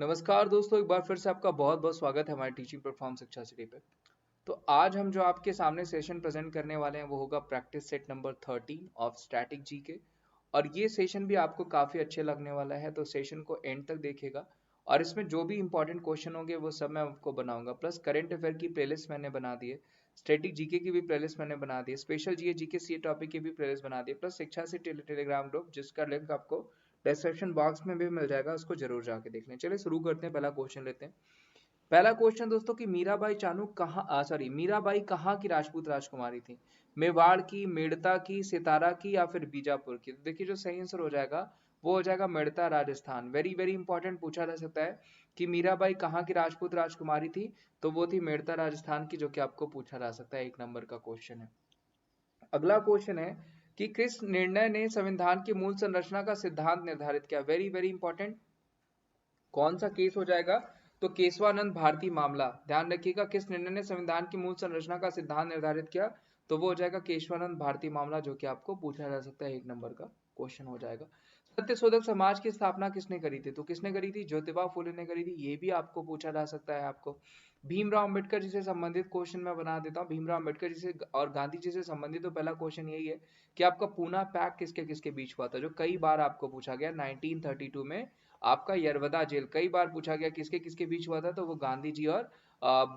नमस्कार दोस्तों, एक बार फिर से आपका बहुत बहुत स्वागत है हमारी टीचिंग प्लेटफॉर्म शिक्षा सिटी पे। तो आज हम जो आपके सामने सेशन प्रेजेंट करने वाले हैं वो होगा practice set number 13 of static GK. और ये सेशन भी आपको काफ़ी अच्छे लगने वाला है, तो सेशन को एंड तक देखिएगा। और इसमें जो भी इंपॉर्टेंट क्वेश्चन होंगे वो सब मैं आपको बनाऊंगा, प्लस करंट अफेयर की प्लेलिस्ट मैंने बना दी है, स्टैटिक जीके की भी प्लेलिस्ट मैंने बना दी है, स्पेशल जीके सी टॉपिक की भी प्लेलिस्ट बना दी है, प्लस शिक्षा से टेलीग्राम ग्रुप जिसका लिंक आपको डिस्क्रिप्शन बॉक्स में भी मिल जाएगा, उसको जरूर जाके देख लें। चलिए शुरू करते हैं, पहला क्वेश्चन लेते हैं। पहला क्वेश्चन दोस्तों कि मीराबाई कहाँ की राजपूत राजकुमारी थी? मेवाड़ की, मेड़ता की, सितारा की या फिर बीजापुर की? तो देखिए जो सही आंसर हो जाएगा वो हो जाएगा Merta Rajasthan. Very very important पूछा जा सकता है कि मीराबाई कहाँ की राजपूत राजकुमारी थी, तो वो थी मेड़ता राजस्थान की, जो कि आपको पूछा जा सकता है। 1 नंबर का क्वेश्चन है। अगला क्वेश्चन है कि किस निर्णय ने संविधान की मूल संरचना का सिद्धांत निर्धारित किया? Very very important. कौन सा केस हो जाएगा? तो केशवानंद भारती मामला। ध्यान रखिएगा, किस निर्णय ने संविधान की मूल संरचना का सिद्धांत निर्धारित किया? तो वो हो जाएगा केशवानंद भारती मामला, जो कि आपको पूछा जा सकता है। 1 नंबर का क्वेश्चन हो जाएगा। सत्यशोधक समाज की स्थापना किसने करी थी? तो किसने करी थी? ज्योतिबा फुले ने करी थी। ये भी आपको पूछा जा सकता है। आपको भीमराव अंबेडकर जी से संबंधित क्वेश्चन मैं बना देता हूँ। भीमराव अंबेडकर जी से और गांधी जी से संबंधित तो पहला क्वेश्चन यही है कि आपका पूना पैक्ट किसके किसके बीच हुआ था, जो कई बार आपको पूछा गया। 1932 में आपका यरवदा जेल कई बार पूछा गया किसके किसके बीच हुआ था, तो वो गांधी जी और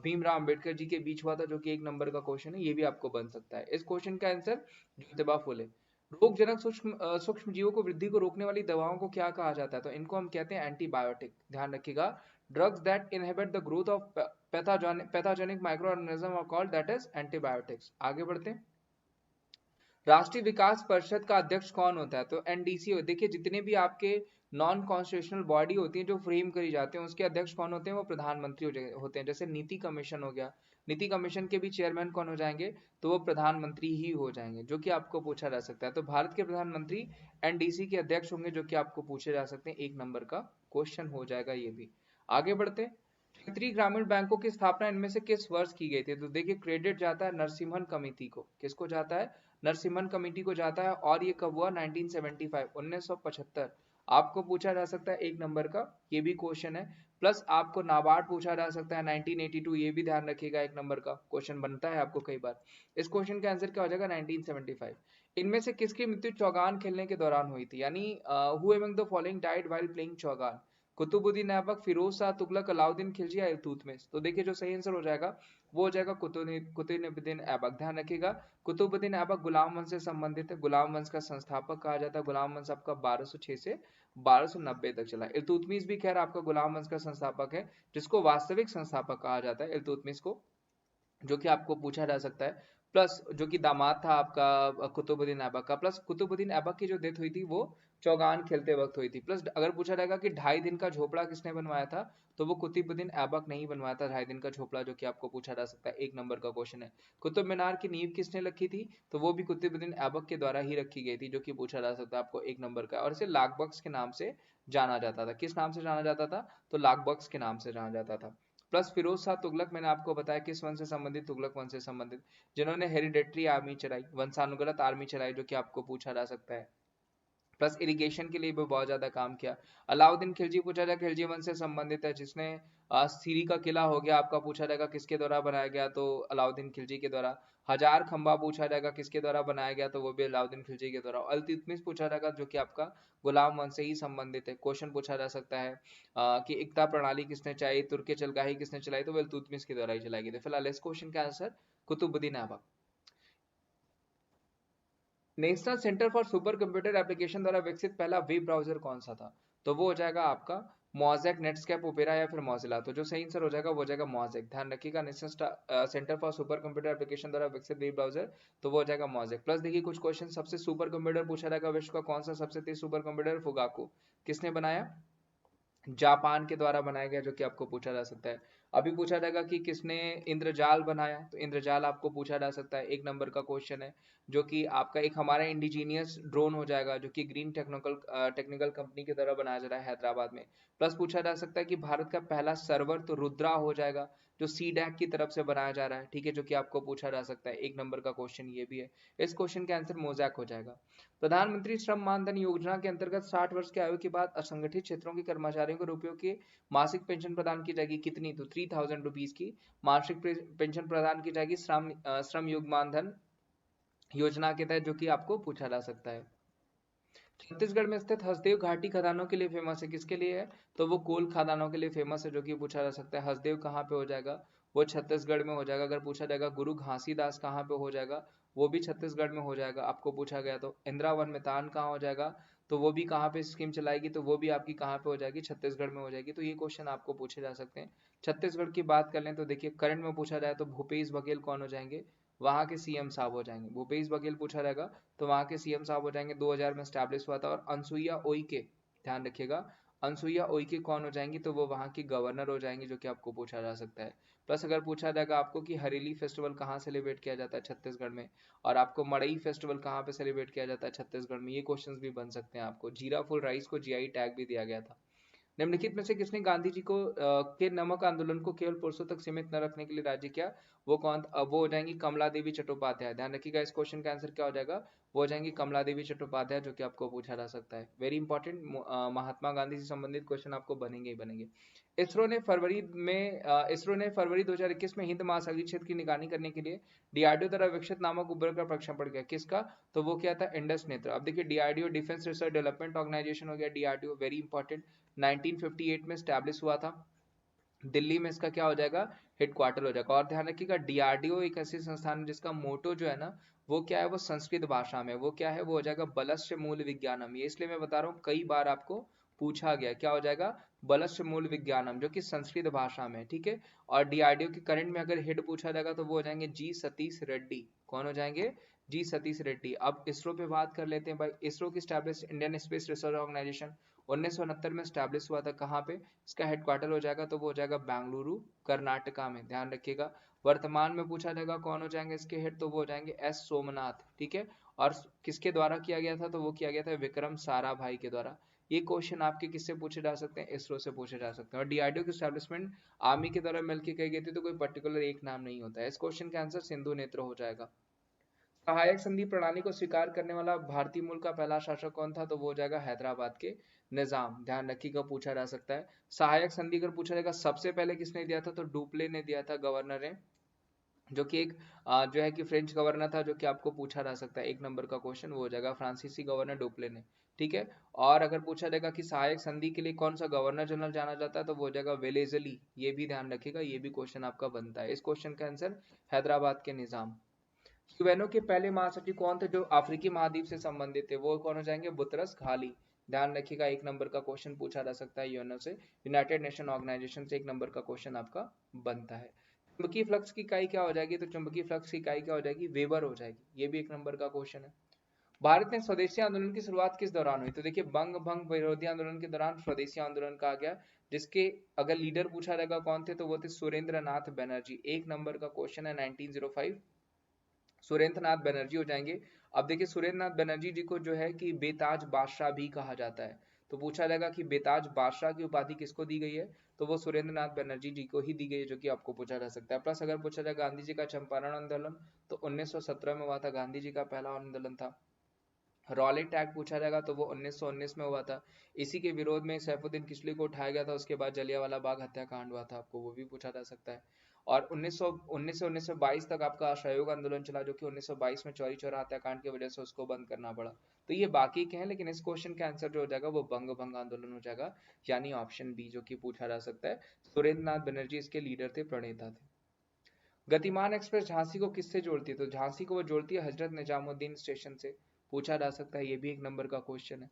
भीमराव अंबेडकर जी के बीच हुआ था, जो कि 1 नंबर का क्वेश्चन है। ये भी आपको बन सकता है। इस क्वेश्चन का आंसर ज्योतिबा फुले। रोगजनक सूक्ष्म जीवों को वृद्धि को रोकने वाली दवाओं को क्या कहा जाता है? तो इनको हम कहते हैं एंटीबायोटिक। ध्यान रखिएगा, drugs that inhibit the growth of pathogenic microorganism are called that is antibiotics. आगे बढ़ते हैं। राष्ट्रीय विकास परिषद का अध्यक्ष कौन होता है? तो एनडीसी। देखिए जितने भी आपके नॉन कॉन्स्टिट्यूशनल बॉडी होती है जो फ्रेम करी जाते हैं, उसके अध्यक्ष कौन होते हैं? वो प्रधानमंत्री होते हैं। जैसे नीति कमीशन हो गया, नीति कमीशन के भी चेयरमैन कौन हो जाएंगे? तो वो प्रधानमंत्री ही हो जाएंगे, जो कि आपको पूछा जा सकता है। तो भारत के प्रधानमंत्री एनडीसी के अध्यक्ष होंगे, जो कि आपको पूछे जा सकते हैं। 1 नंबर का क्वेश्चन हो जाएगा ये भी। आगे बढ़ते हैं। क्षेत्रीय ग्रामीण बैंकों की स्थापना इनमें से किस वर्ष की गई थी? तो देखिए क्रेडिट जाता है नरसिम्हन कमेटी को। किसको जाता है? नरसिम्हन कमेटी को जाता है। और ये कब हुआ? 1975, 1975। आपको पूछा जा सकता है 1 नंबर का, ये भी क्वेश्चन है। प्लस आपको नाबार्ड पूछा जा सकता है 1982, ये भी ध्यान रखिएगा। 1 नंबर का क्वेश्चन बनता है आपको कई बार। इस क्वेश्चन का आंसर क्या हो जाएगा? 1975। इनमें से किसकी मृत्यु चौगान खेलने के दौरान हुई थी? यानी who among the following died while playing चौगान? कुतुबुद्दीन ऐबक, फिरोज शाह तुगलक, अलाउद्दीन खिलजी या इल्तुतमिश? तो देखिए जो सही आंसर हो जाएगा वो हो जाएगा कुतुबुद्दीन ऐबक। ध्यान रखिएगा, कुतुबुद्दीन ऐबक गुलाम वंश से संबंधित है। गुलाम वंश का संस्थापक कहा जाता है। गुलाम वंश आपका 1206 से 1290 तक चला। इल्तुतमिश भी खैर आपका गुलाम वंश का संस्थापक है, जिसको वास्तविक संस्थापक कहा जाता है इल्तुतमिश को, जो कि आपको पूछा जा सकता है। प्लस जो कि दामाद था आपका कुतुबुद्दीन ऐबक का। प्लस कुतुबुद्दीन ऐबक की जो डेथ हुई थी वो चौगान खेलते वक्त हुई थी। प्लस अगर पूछा जाएगा कि 2.5 दिन का झोपड़ा किसने बनवाया था, तो वो कुतुबुद्दीन ऐबक ने ही बनवाया था 2.5 दिन का झोपड़ा, जो कि आपको पूछा जा सकता है। 1 नंबर का क्वेश्चन है। कुतुब मीनार की नींव किसने रखी थी? तो वो भी कुतुबुद्दीन ऐबक के द्वारा ही रखी गई थी, जो कि पूछा जा सकता है आपको। 1 नंबर का। और इसे लाख बख्श के नाम से जाना जाता था। किस नाम से जाना जाता था? तो लाख बख्श के नाम से जाना जाता था। प्लस फिरोज शाह तुगलक, मैंने आपको बताया किस वंश से संबंधित? तुगलक वंश से संबंधित, जिन्होंने हेरिडेटरी आर्मी चलाई, वंशानुगत आर्मी चलाई, जो कि आपको पूछा जा सकता है। प्लस इरिगेशन के लिए भी बहुत ज्यादा काम किया। अलाउद्दीन खिलजी पूछा जाए, खिलजी वंश से संबंधित है, जिसने सीरी का किला हो गया आपका, पूछा जाएगा किसके द्वारा बनाया गया? तो अलाउद्दीन खिलजी के द्वारा। हजार खंबा पूछा जाएगा किसके द्वारा बनाया गया? तो वो भी अलाउद्दीन खिलजी के द्वारा। अल्तुतमिश पूछा जाएगा, जो कि आपका गुलाम वंश से ही संबंधित है। क्वेश्चन पूछा जा सकता है कि इक्ता प्रणाली किसने चलाई, तुर्के चलगाही किसने चलाई? तो वो अल्तुतमिश के द्वारा ही चलाई गई थी। फिलहाल इस क्वेश्चन का answer Qutubuddin Aibak. National centre for super computer application द्वारा विकसित पहला वेब ब्राउजर कौन सा था? तो वो हो जाएगा आपका मोज़ेक, नेटस्केप, ओपेरा या फिर मोजिला। तो जो सही आंसर हो जाएगा वो हो जाएगा मोज़ेक। ध्यान रखिएगा, national centre for super computer application द्वारा विकसित वेब ब्राउजर, तो वो हो जाएगा मोज़ेक। प्लस देखिए कुछ क्वेश्चन, सबसे सुपर कंप्यूटर पूछा जाएगा विश्व का कौन सा सबसे तेज सुपर कंप्यूटर? फुगाकू। किसने बनाया? जापान के द्वारा बनाया गया, जो कि आपको पूछा जा सकता है। अभी पूछा जाएगा कि किसने इंद्रजाल बनाया, तो इंद्रजाल आपको पूछा जा सकता है, 1 नंबर का क्वेश्चन है, जो कि आपका एक हमारा इंडिजीनियस ड्रोन हो जाएगा, जो कि ग्रीन टेक्निकल कंपनी की तरह बनाया जा रहा है हैदराबाद में। प्लस पूछा जा सकता है कि भारत का पहला सर्वर तो रुद्रा हो जाएगा, जो सीडैक की तरफ से बनाया जा रहा है, ठीक है, जो कि आपको पूछा जा सकता है, 1 नंबर का क्वेश्चन ये भी है। इस क्वेश्चन का आंसर मोजैक हो जाएगा। प्रधानमंत्री श्रम मानधन योजना के अंतर्गत 60 वर्ष की आयु के बाद असंगठित क्षेत्रों के कर्मचारियों को रुपयों की मासिक पेंशन प्रदान की जाएगी, कितनी, तो 3000 रुपीज की मासिक पेंशन प्रदान की जाएगी श्रम योग मानधन योजना के तहत, जो कि आपको पूछा जा सकता है। छत्तीसगढ़ में स्थित हसदेव घाटी खदानों के लिए फेमस है, किसके लिए है, तो वो कोल खदानों के लिए फेमस है, जो कि पूछा जा सकता है। हसदेव कहाँ पे हो जाएगा, वो छत्तीसगढ़ में हो जाएगा। अगर पूछा जाएगा गुरु घासीदास कहाँ पे हो जाएगा, वो भी छत्तीसगढ़ में हो जाएगा, आपको पूछा गया तो। इंदिरा वन मितान कहाँ हो जाएगा, तो वो भी कहाँ पे स्कीम चलाएगी, तो वो भी आपकी कहाँ पे हो जाएगी, छत्तीसगढ़ में हो जाएगी। तो ये क्वेश्चन आपको पूछे जा सकते हैं। छत्तीसगढ़ की बात कर लें तो देखिए करंट में पूछा जाए तो भूपेश बघेल कौन हो जाएंगे, वहां के सीएम साहब हो जाएंगे। भूपेश बघेल पूछा जाएगा तो वहां के सीएम साहब हो जाएंगे, 2000 में स्टैब्लिश हुआ था। और अनसुईया उइके, ध्यान रखिएगा, अनसुईया उइके कौन हो जाएंगी, तो वो वहां की गवर्नर हो जाएंगी, जो कि आपको पूछा जा सकता है। प्लस अगर पूछा जाएगा आपको कि हरेली फेस्टिवल कहाँ सेलिब्रेट किया जाता है छत्तीसगढ़ में, और आपको मड़ई फेस्टिवल कहाँ पे सेलिब्रेट किया जाता है छत्तीसगढ़ में, ये क्वेश्चंस भी बन सकते हैं आपको। जीरा फुल राइस को जीआई टैग भी दिया गया था। निम्नलिखित में से किसने गांधी जी को के नमक आंदोलन को केवल पुरुषों तक सीमित न रखने के लिए राज्य किया, वो कौन, वो हो जाएंगी कमला देवी चट्टोपाध्याय। ध्यान रखिएगा इस क्वेश्चन का आंसर क्या हो जाएगा, वो हो जाएंगी कमला देवी चट्टोपाध्याय, जो कि आपको पूछा जा सकता है। वेरी इंपॉर्टेंट, महात्मा गांधी से संबंधित क्वेश्चन आपको बनेंगे ही बनेंगे। इसरो ने फरवरी 2021 में हिंद महासागरीय क्षेत्र की निगरानी करने के लिए डीआरडीओ द्वारा विकसित नामक उपग्रह का प्रक्षेपण किया, किसका, तो वो क्या था, इंडस नेत्र। अब देखिए DRDO defence research development organisation हो गया डीआरडीओ, वेरी इंपॉर्टेंट, 1958 में स्टैब्लिश हुआ था। दिल्ली में इसका क्या हो जाएगा, हेडक्वार्टर हो जाएगा। और ध्यान रखिएगा डीआरडीओ एक ऐसी संस्थान है जिसका मोटो जो है ना, वो क्या है, वो संस्कृत भाषा में, वो क्या है, वो हो जाएगा बलस्य मूल विज्ञानम। ये इसलिए मैं बता रहा हूँ कई बार आपको पूछा गया, क्या हो जाएगा, बलस्य मूल विज्ञानम, जो कि संस्कृत भाषा में, ठीक है। और डीआरडीओ के करंट में अगर हेड पूछा जाएगा तो वो हो जाएंगे जी सतीश रेड्डी। कौन हो जाएंगे, जी सतीश रेड्डी। अब इसरो पे बात कर लेते हैं भाई। इसरो की establish Indian space research organisation 1969 में स्टैब्लिश हुआ था, कहाँ पे, इसका हेडक्वार्टर हो जाएगा, तो वो हो जाएगा बेंगलुरु कर्नाटका में, ध्यान रखिएगा। वर्तमान में पूछा जाएगा कौन हो जाएंगे इसके हेड, तो वो हो जाएंगे एस सोमनाथ, ठीक है। और किसके द्वारा किया गया था, तो वो किया गया था विक्रम साराभाई के द्वारा। ये क्वेश्चन आपके किससे पूछे जा सकते हैं, इसरो से पूछे जा सकते हैं। और डीआरडीओ की स्टैब्लिशमेंट आर्मी के द्वारा मिलकर की गई थी, तो कोई पर्टिकुलर एक नाम नहीं होता है। इस क्वेश्चन का आंसर सिंधु नेत्र हो जाएगा। सहायक संधि प्रणाली को स्वीकार करने वाला भारतीय मूल का पहला शासक कौन था, तो वो हो जाएगा हैदराबाद के निजाम। ध्यान रखिएगा पूछा जा सकता है। सहायक संधि अगर पूछा जाएगा सबसे पहले किसने दिया था, तो डुप्ले ने दिया था, गवर्नर ने, जो कि एक जो है कि फ्रेंच गवर्नर था, जो कि आपको पूछा जा सकता है। 1 नंबर का क्वेश्चन वो हो जाएगा फ्रांसीसी गवर्नर डुप्ले ने, ठीक है। और अगर पूछा जाएगा कि सहायक संधि के लिए कौन सा गवर्नर जनरल जाना जाता है, तो वो हो जाएगा वेलेजली। ये भी ध्यान रखिएगा, ये भी क्वेश्चन आपका बनता है। इस क्वेश्चन का आंसर हैदराबाद के निजाम। यूएनओ के पहले महासचिव कौन थे जो अफ्रीकी महाद्वीप से संबंधित थे, वो कौन हो जाएंगे, बुतरस घाली। ध्यान रखिएगा 1 नंबर का क्वेश्चन पूछा जा सकता है यूएनओ से, यूनाइटेड नेशन ऑर्गेनाइजेशन से 1 नंबर का क्वेश्चन आपका बनता है। चुंबकीय फ्लक्स की इकाई क्या हो जाएगी, तो चुंबकीय फ्लक्स की इकाई क्या हो जाएगी, वेबर हो जाएगी। ये भी 1 नंबर का क्वेश्चन है। भारत में स्वदेशी आंदोलन की शुरुआत किस दौरान हुई, तो देखिए बंग भंग विरोधी आंदोलन के दौरान स्वदेशी आंदोलन कहा गया, जिसके अगर लीडर पूछा जाएगा कौन थे, तो वो थे सुरेंद्र नाथ बनर्जी। 1 नंबर का क्वेश्चन है 1905, सुरेंद्र नाथ बनर्जी हो जाएंगे। अब देखिए सुरेंद्र नाथ बनर्जी जी को जो है कि बेताज बादशाह भी कहा जाता है, तो पूछा जाएगा कि बेताज बादशाह की उपाधि किसको दी गई है, तो वो सुरेंद्र नाथ बनर्जी जी को ही दी गई है, जो कि आपको पूछा जा सकता है। प्लस अगर पूछा जाए गांधी जी का चंपारण आंदोलन, तो 1917 में हुआ था, गांधी जी का पहला आंदोलन था। रॉलेट एक्ट पूछा जाएगा तो वो 1919 में हुआ था। इसी के विरोध में सैफुद्दीन किसली को उठाया गया था, उसके बाद जलियांवाला बाग हत्याकांड हुआ था, आपको वो भी पूछा जा सकता है। और 1919 से 1922 तक आपका असहयोग आंदोलन चला, जो कि 1922 में चौरी चौरा हत्याकांड की वजह से उसको बंद करना पड़ा। तो ये बाकी के हैं, लेकिन इस क्वेश्चन का आंसर जो हो जाएगा वो बंग भंग आंदोलन हो जाएगा, यानी ऑप्शन बी, जो कि पूछा जा सकता है। सुरेंद्र नाथ बनर्जी इसके लीडर थे, प्रणेता थे। गतिमान एक्सप्रेस झांसी को किससे जोड़ती है, तो झांसी को वो जोड़ती है हजरत निजामुद्दीन स्टेशन से, पूछा जा सकता है। ये भी 1 नंबर का क्वेश्चन है।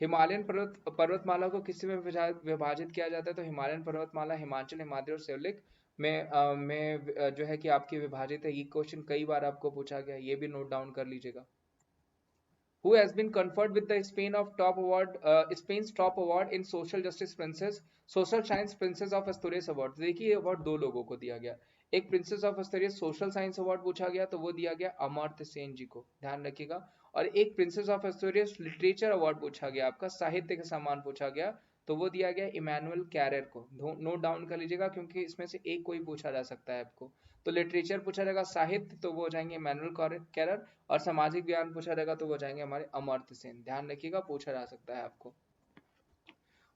हिमालयन पर्वतमाला को किससे में विभाजित किया जाता है, तो हिमालयन पर्वतमाला हिमाचल, हिमाद्री और सिवलिक में जो है कि आपकी विभाजित है। ये क्वेश्चन कई बार आपको पूछा गया है, ये भी नोट डाउन कर लीजिएगा। who has been conferred with the Spain's top award in social justice princess, social science princess of Asturias award। देखिए ये अवार्ड दो लोगों को दिया गया, एक Princess of Asturias Social Science Award पूछा गया तो वो दिया गया अमर्त्य सेन जी को, ध्यान रखिएगा। और एक प्रिंसेस ऑफ एस्टोरियस लिटरेचर अवार्ड पूछा गया, आपका साहित्य का सम्मान पूछा गया, तो वो दिया गया इमैनुअल कैरर को। नोट डाउन कर लीजिएगा क्योंकि इसमें से एक कोई पूछा जा सकता है आपको। तो लिटरेचर पूछा जाएगा, साहित्य तो वो हो जाएंगे इमैनुअल कैरर, और सामाजिक ज्ञान पूछा जाएगा तो वो जाएंगे हमारे अमर्त्य सेन, ध्यान रखिएगा, पूछा जा सकता है आपको।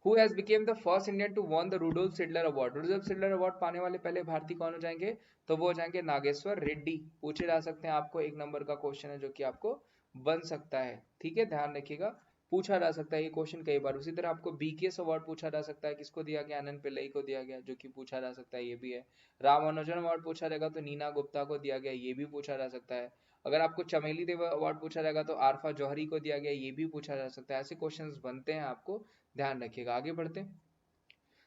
Who has became the first Indian to won the Rudolf Sidler Award? Rudolf Sidler Award पाने वाले पहले भारतीय कौन हो जाएंगे? तो वो हो जाएंगे नागेश्वर रेड्डी। पूछे जा सकते हैं आपको, एक नंबर का क्वेश्चन है जो कि आपको बन सकता है, ठीक है, ध्यान रखिएगा, पूछा जा सकता है ये क्वेश्चन कई बार। उसी तरह आपको बीकेएस अवार्ड पूछा जा सकता है, किसको दिया गया? आनंद पिल्लई को दिया गया, जो कि पूछा जा सकता है, ये भी है। रामानुजन अवार्ड पूछा जाएगा तो नीना गुप्ता को दिया गया, ये भी पूछा जा सकता है। अगर आपको चमेली देव अवार्ड पूछा जाएगा तो आरफा जौहरी को दिया गया, ये भी पूछा जा सकता है। ऐसे क्वेश्चंस बनते हैं, आपको ध्यान रखिएगा। आगे बढ़ते हैं।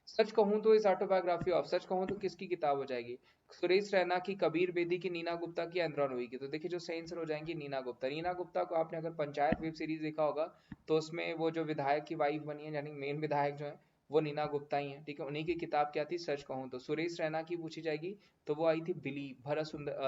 सच कहूं तो इस ऑटोबायोग्राफी ऑफ, सच कहूं तो किसकी किताब हो जाएगी? सुरेश रैना की, कबीर बेदी की, नीना गुप्ता की, आंद्रा नोई की। तो देखिए जो सही आंसर हो जाएंगी नीना गुप्ता। नीना गुप्ता को आपने अगर पंचायत वेब सीरीज देखा होगा तो उसमें वो जो विधायक की वाइफ बनी है, यानी मेन विधायक जो है वो नीना गुप्ता ही है, ठीक है। उन्हीं की किताब क्या थी? सच कहूं तो। सुरेश रैना की पूछी जाएगी तो वो आई थी बिलीव, भरत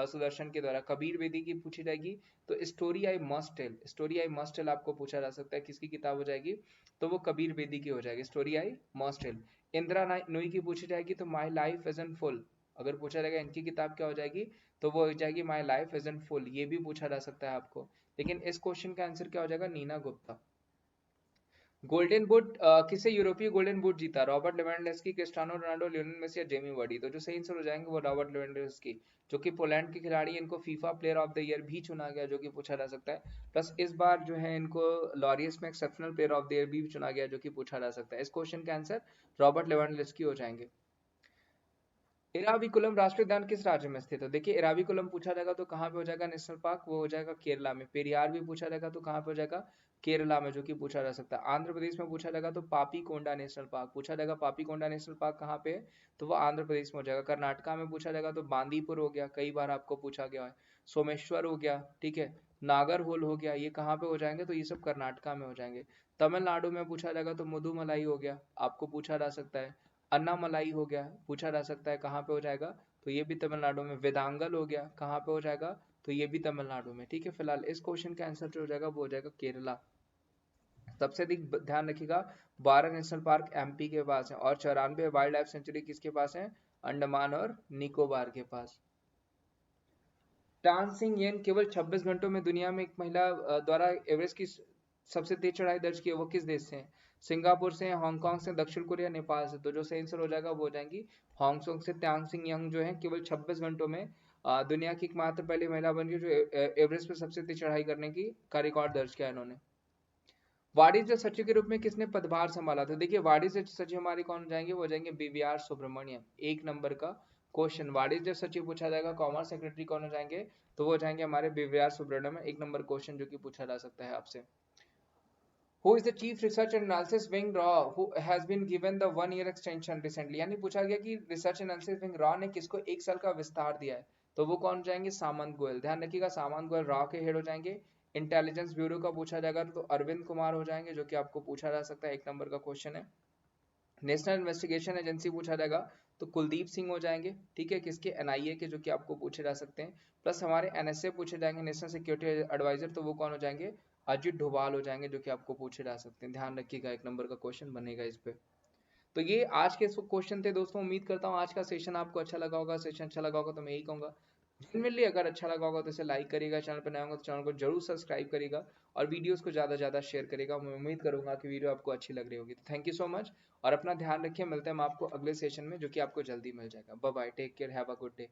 सुदर्शन के द्वारा। कबीर बेदी की पूछी जाएगी तो story I must tell, story I must tell आपको पूछा जा सकता है, किसकी किताब हो जाएगी? तो वो कबीर बेदी की हो जाएगी, story I must tell. Indira Nooyi की पूछी जाएगी तो माई लाइफ इजंट फुल, अगर पूछा जाएगा इनकी किताब क्या हो जाएगी तो वो हो जाएगी माई लाइफ इजंट फुल, ये भी पूछा जा सकता है आपको। लेकिन इस क्वेश्चन का आंसर क्या हो जाएगा? नीना गुप्ता। गोल्डन बूट किसे यूरोपीय गोल्डन बूट जीता? Robert Lewandowski, Cristiano Ronaldo, Lionel Messi या जेमी वर्डी? तो जो सही आंसर हो जाएंगे वो रॉबर्ट लेवेंडस्की, जो कि पोलैंड के खिलाड़ी, इनको FIFA player of the year भी चुना गया, जो कि पूछा जा सकता है। प्लस इस बार जो है इनको लॉरियस में exceptional player of the year भी चुना गया, जो कि पूछा जा सकता है। इस क्वेश्चन का आंसर रॉबर्ट लेवेंडस्की हो जाएंगे। इराविकुलम राष्ट्रीय उद्यान किस राज्य में स्थित है? देखिए इराविकुलम पूछा जाएगा तो कहाँ पे हो जाएगा नेशनल पार्क? वो हो जाएगा केरला में। पेरियार भी पूछा जाएगा तो कहाँ पे हो जाएगा? केरला में, जो कि पूछा जा सकता है। आंध्र प्रदेश में पूछा जाएगा तो पापीकोंडा नेशनल पार्क पूछा जाएगा, पापीकोंडा नेशनल पार्क कहाँ पे है? तो वो आंध्र प्रदेश में हो जाएगा। कर्नाटका में पूछा जाएगा तो बांदीपुर हो गया, कई बार आपको पूछा गया है। सोमेश्वर हो गया, ठीक है, नागरहोल हो गया, ये कहाँ पे हो जाएंगे? तो ये सब कर्नाटका में हो जाएंगे। तमिलनाडु में पूछा जाएगा तो मुदुमलाई हो गया, आपको पूछा जा सकता है। अन्नामलाई हो गया, पूछा जा सकता है, कहाँ पे हो जाएगा? तो ये भी तमिलनाडु में। वेदांगल हो गया, कहाँ पे हो जाएगा? तो ये भी तमिलनाडु में, ठीक है। फिलहाल इस क्वेश्चन का आंसर जो हो जाएगा वो हो जाएगा केरला। सबसे अधिक ध्यान रखिएगा 12 नेशनल पार्क एमपी के पास है और 94 वाइल्ड लाइफ सेंचुरी किसके पास है? अंडमान और निकोबार के पास। टान सिंह येन केवल 26 घंटों में दुनिया में एक महिला द्वारा एवरेस्ट की सबसे तेज चढ़ाई दर्ज की है, वो किस देश से है? सिंगापुर से, हांगकांग से, दक्षिण कोरिया, नेपाल से? तो जो सही आंसर हो जाएगा वो हो जाएंगी हांगकांग से। टान सिंह यंग जो है केवल 26 घंटों में दुनिया की एकमात्र पहली महिला बन गई जो एवरेस्ट पर सबसे तेज चढ़ाई करने की का रिकॉर्ड दर्ज किया इन्होंने। वाणिज्य सचिव के रूप में किसने पदभार संभाला? तो देखिए वाणिज्य सचिव हमारे कौन हो जाएंगे? वो हो जाएंगे बीवीआर सुब्रमण्यम, एक नंबर का क्वेश्चन। वाणिज्य सचिव पूछा जाएगा, कॉमर्स सेक्रेटरी कौन हो जाएंगे? तो वो हो जाएंगे हमारे बीवीआर सुब्रमण्यम, एक नंबर क्वेश्चन जो कि पूछा जा सकता है आपसे। Who is the chief research and analysis wing RAW who has been given the 1 year extension recently? यानी पूछा गया कि रिसर्च एनालिसिस विंग रॉ ने किसको 1 साल का विस्तार दिया है? तो वो कौन हो जाएंगे? सामंत गोयल, ध्यान रखिएगा, सामंत गोयल रॉ के हेड हो जाएंगे। इंटेलिजेंस ब्यूरो का पूछा जाएगा तो अरविंद कुमार हो जाएंगे, जो कि आपको पूछा जा सकता है, एक नंबर का क्वेश्चन है। नेशनल इन्वेस्टिगेशन एजेंसी पूछा जाएगा तो कुलदीप सिंह हो जाएंगे, ठीक है, किसके? एनआईए के, जो कि आपको पूछे जा सकते हैं। प्लस हमारे एनएसए पूछे जाएंगे, नेशनल सिक्योरिटी एडवाइजर, तो वो कौन हो जाएंगे? अजित डोभाल हो जाएंगे, जो कि आपको पूछे जा सकते हैं। ध्यान रखिएगा, एक नंबर का क्वेश्चन बनेगा इस पे। तो ये आज के क्वेश्चन थे दोस्तों। उम्मीद करता हूँ आज का सेशन आपको अच्छा लगा होगा। सेशन अच्छा लगा होगा तो मैं यही कहूँगा, जनरली अगर अच्छा लगा होगा तो इसे लाइक करिएगा, चैनल पर नया होगा तो चैनल को जरूर सब्सक्राइब करिएगा और वीडियोस को ज़्यादा से ज़्यादा शेयर करिएगा। मैं उम्मीद करूंगा कि वीडियो आपको अच्छी लग रही होगी। तो थैंक यू सो मच और अपना ध्यान रखिए। मिलते हैं हम आपको अगले सेशन में, जो कि आपको जल्दी मिल जाएगा। Bye bye, take care, have a good day.